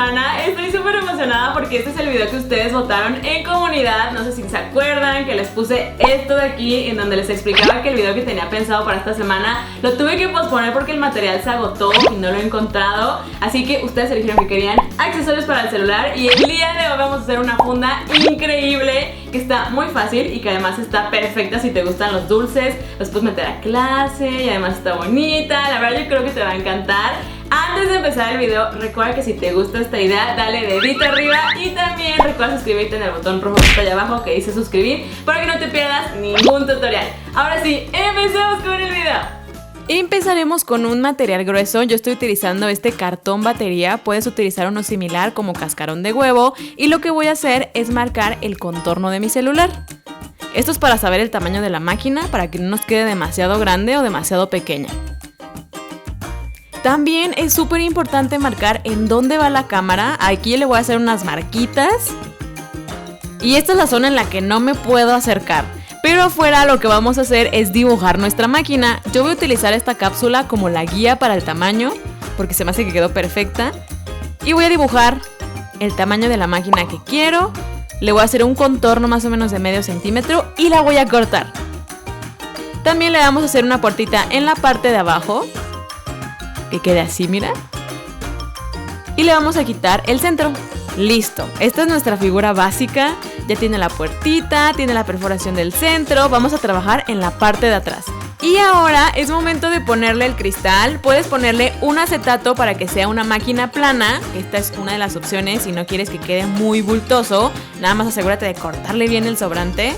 semana. Estoy súper emocionada porque este es el video que ustedes votaron en comunidad. No sé si se acuerdan que les puse esto de aquí en donde les explicaba que el video que tenía pensado para esta semana lo tuve que posponer porque el material se agotó y no lo he encontrado. Así que ustedes eligieron que querían accesorios para el celular y el día de hoy vamos a hacer una funda increíble que está muy fácil y que además está perfecta si te gustan los dulces. Los puedes meter a clase y además está bonita. La verdad yo creo que te va a encantar. Antes de empezar el video, recuerda que si te gusta esta idea, dale dedito arriba y también recuerda suscribirte en el botón rojo que está allá abajo que dice suscribir para que no te pierdas ningún tutorial. Ahora sí, empecemos con el video. Empezaremos con un material grueso. Yo estoy utilizando este cartón batería. Puedes utilizar uno similar como cascarón de huevo. Y lo que voy a hacer es marcar el contorno de mi celular. Esto es para saber el tamaño de la máquina, para que no nos quede demasiado grande o demasiado pequeña. También es súper importante marcar en dónde va la cámara. Aquí le voy a hacer unas marquitas. Y esta es la zona en la que no me puedo acercar. Pero afuera lo que vamos a hacer es dibujar nuestra máquina. Yo voy a utilizar esta cápsula como la guía para el tamaño, porque se me hace que quedó perfecta. Y voy a dibujar el tamaño de la máquina que quiero. Le voy a hacer un contorno más o menos de medio centímetro y la voy a cortar. También le vamos a hacer una puertita en la parte de abajo, que quede así, mira. Y le vamos a quitar el centro. Listo, esta es nuestra figura básica. Ya tiene la puertita, tiene la perforación del centro. Vamos a trabajar en la parte de atrás. Y ahora es momento de ponerle el cristal. Puedes ponerle un acetato para que sea una máquina plana. Esta es una de las opciones si no quieres que quede muy bultoso. Nada más asegúrate de cortarle bien el sobrante.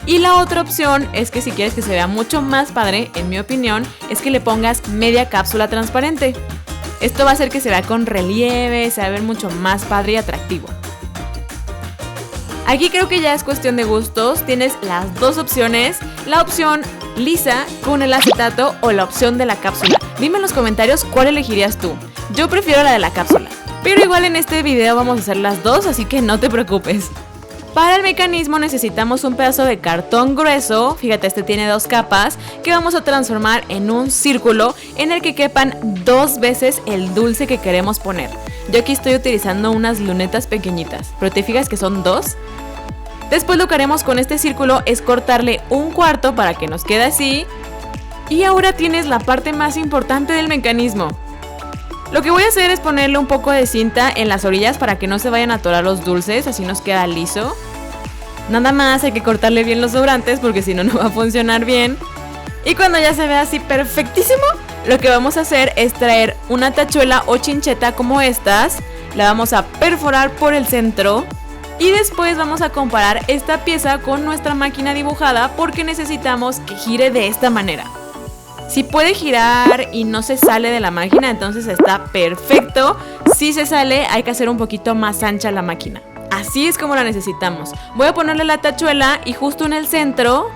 Y la otra opción es que si quieres que se vea mucho más padre, en mi opinión, es que le pongas media cápsula transparente. Esto va a hacer que se vea con relieve, se va a ver mucho más padre y atractivo. Aquí creo que ya es cuestión de gustos. Tienes las dos opciones. La opción lisa con el acetato o la opción de la cápsula. Dime en los comentarios cuál elegirías tú. Yo prefiero la de la cápsula. Pero igual en este video vamos a hacer las dos, así que no te preocupes. Para el mecanismo necesitamos un pedazo de cartón grueso, fíjate, este tiene 2 capas, que vamos a transformar en un círculo en el que quepan 2 veces el dulce que queremos poner. Yo aquí estoy utilizando unas lunetas pequeñitas, pero te fijas que son 2. Después lo que haremos con este círculo es cortarle un cuarto para que nos quede así. Y ahora tienes la parte más importante del mecanismo. Lo que voy a hacer es ponerle un poco de cinta en las orillas para que no se vayan a atorar los dulces, así nos queda liso. Nada más hay que cortarle bien los sobrantes porque si no, no va a funcionar bien. Y cuando ya se vea así perfectísimo, lo que vamos a hacer es traer una tachuela o chincheta como estas. La vamos a perforar por el centro. Y después vamos a comparar esta pieza con nuestra máquina dibujada porque necesitamos que gire de esta manera. Si puede girar y no se sale de la máquina, entonces está perfecto. Si se sale, hay que hacer un poquito más ancha la máquina. Así es como la necesitamos. Voy a ponerle la tachuela y justo en el centro,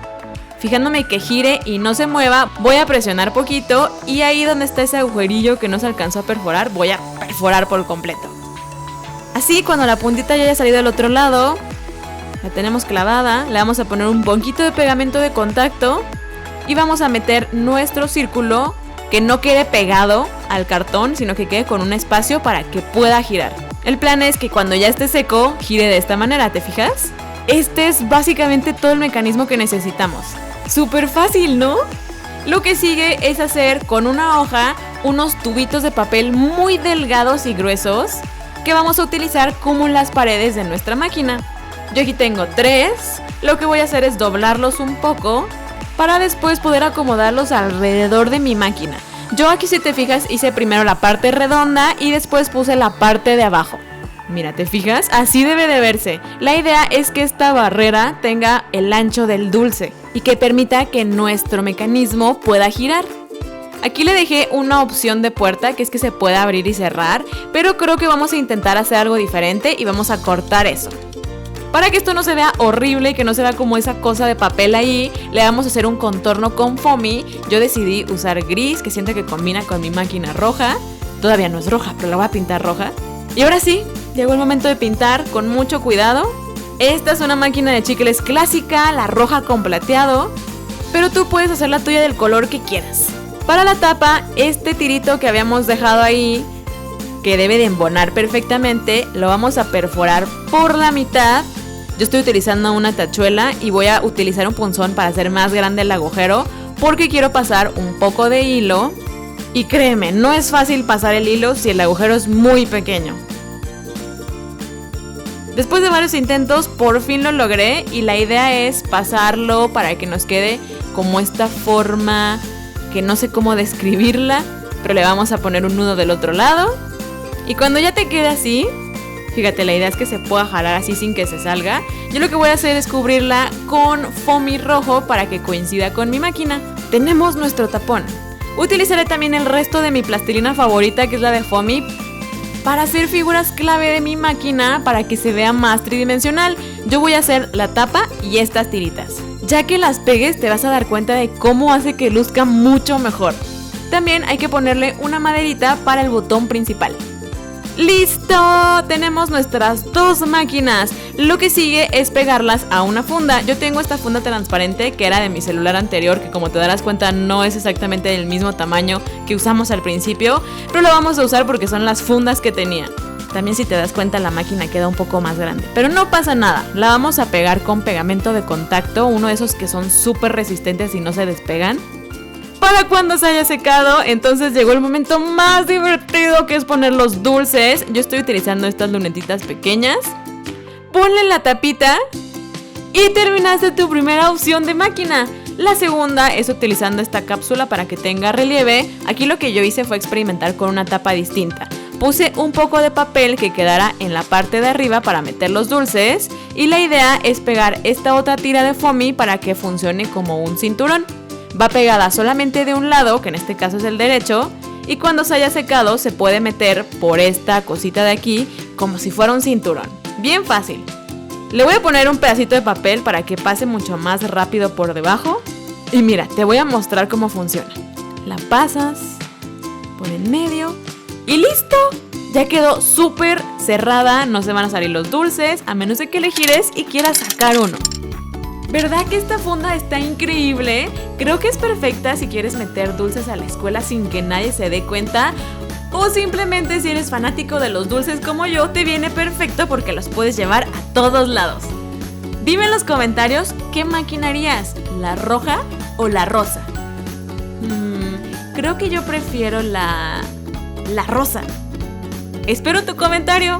fijándome que gire y no se mueva, voy a presionar poquito y ahí donde está ese agujerillo que no se alcanzó a perforar, voy a perforar por completo. Así, cuando la puntita ya haya salido del otro lado, la tenemos clavada, le vamos a poner un poquito de pegamento de contacto. Y vamos a meter nuestro círculo que no quede pegado al cartón, sino que quede con un espacio para que pueda girar. El plan es que cuando ya esté seco, gire de esta manera, ¿te fijas? Este es básicamente todo el mecanismo que necesitamos. Súper fácil, ¿no? Lo que sigue es hacer con una hoja unos tubitos de papel muy delgados y gruesos que vamos a utilizar como las paredes de nuestra máquina. Yo aquí tengo 3. Lo que voy a hacer es doblarlos un poco para después poder acomodarlos alrededor de mi máquina. Yo aquí, si te fijas, hice primero la parte redonda y después puse la parte de abajo. Mira, ¿te fijas? Así debe de verse. La idea es que esta barrera tenga el ancho del dulce y que permita que nuestro mecanismo pueda girar. Aquí le dejé una opción de puerta, que es que se puede abrir y cerrar, pero creo que vamos a intentar hacer algo diferente y vamos a cortar eso. Para que esto no se vea horrible y que no se vea como esa cosa de papel ahí, le vamos a hacer un contorno con foamy. Yo decidí usar gris, que siento que combina con mi máquina roja. Todavía no es roja, pero la voy a pintar roja. Y ahora sí, llegó el momento de pintar con mucho cuidado. Esta es una máquina de chicles clásica, la roja con plateado, pero tú puedes hacer la tuya del color que quieras. Para la tapa, este tirito que habíamos dejado ahí que debe de embonar perfectamente, lo vamos a perforar por la mitad. Yo estoy utilizando una tachuela y voy a utilizar un punzón para hacer más grande el agujero porque quiero pasar un poco de hilo. Y créeme, no es fácil pasar el hilo si el agujero es muy pequeño. Después de varios intentos, por fin lo logré y la idea es pasarlo para que nos quede como esta forma que no sé cómo describirla, pero le vamos a poner un nudo del otro lado. Y cuando ya te quede así, fíjate, la idea es que se pueda jalar así sin que se salga. Yo lo que voy a hacer es cubrirla con foamy rojo para que coincida con mi máquina. Tenemos nuestro tapón. Utilizaré también el resto de mi plastilina favorita, que es la de foamy, para hacer figuras clave de mi máquina para que se vea más tridimensional. Yo voy a hacer la tapa y estas tiritas. Ya que las pegues te vas a dar cuenta de cómo hace que luzca mucho mejor. También hay que ponerle una maderita para el botón principal. ¡Listo! Tenemos nuestras dos máquinas. Lo que sigue es pegarlas a una funda. Yo tengo esta funda transparente que era de mi celular anterior, que como te darás cuenta no es exactamente del mismo tamaño que usamos al principio, pero lo vamos a usar porque son las fundas que tenía. También si te das cuenta la máquina queda un poco más grande, pero no pasa nada. La vamos a pegar con pegamento de contacto, uno de esos que son súper resistentes y no se despegan. Para cuando se haya secado, entonces llegó el momento más divertido, que es poner los dulces. Yo estoy utilizando estas lunetitas pequeñas. Ponle la tapita y terminaste tu primera opción de máquina. La segunda es utilizando esta cápsula para que tenga relieve. Aquí lo que yo hice fue experimentar con una tapa distinta. Puse un poco de papel que quedara en la parte de arriba para meter los dulces. Y la idea es pegar esta otra tira de foamy para que funcione como un cinturón. Va pegada solamente de un lado, que en este caso es el derecho, y cuando se haya secado se puede meter por esta cosita de aquí como si fuera un cinturón. Bien fácil. Le voy a poner un pedacito de papel para que pase mucho más rápido por debajo. Y mira, te voy a mostrar cómo funciona. La pasas por en medio y ¡listo! Ya quedó súper cerrada, no se van a salir los dulces, a menos de que le gires y quieras sacar uno. ¿Verdad que esta funda está increíble? Creo que es perfecta si quieres meter dulces a la escuela sin que nadie se dé cuenta. O simplemente si eres fanático de los dulces como yo, te viene perfecto porque los puedes llevar a todos lados. Dime en los comentarios qué máquina harías, ¿la roja o la rosa? Creo que yo prefiero la rosa. Espero tu comentario.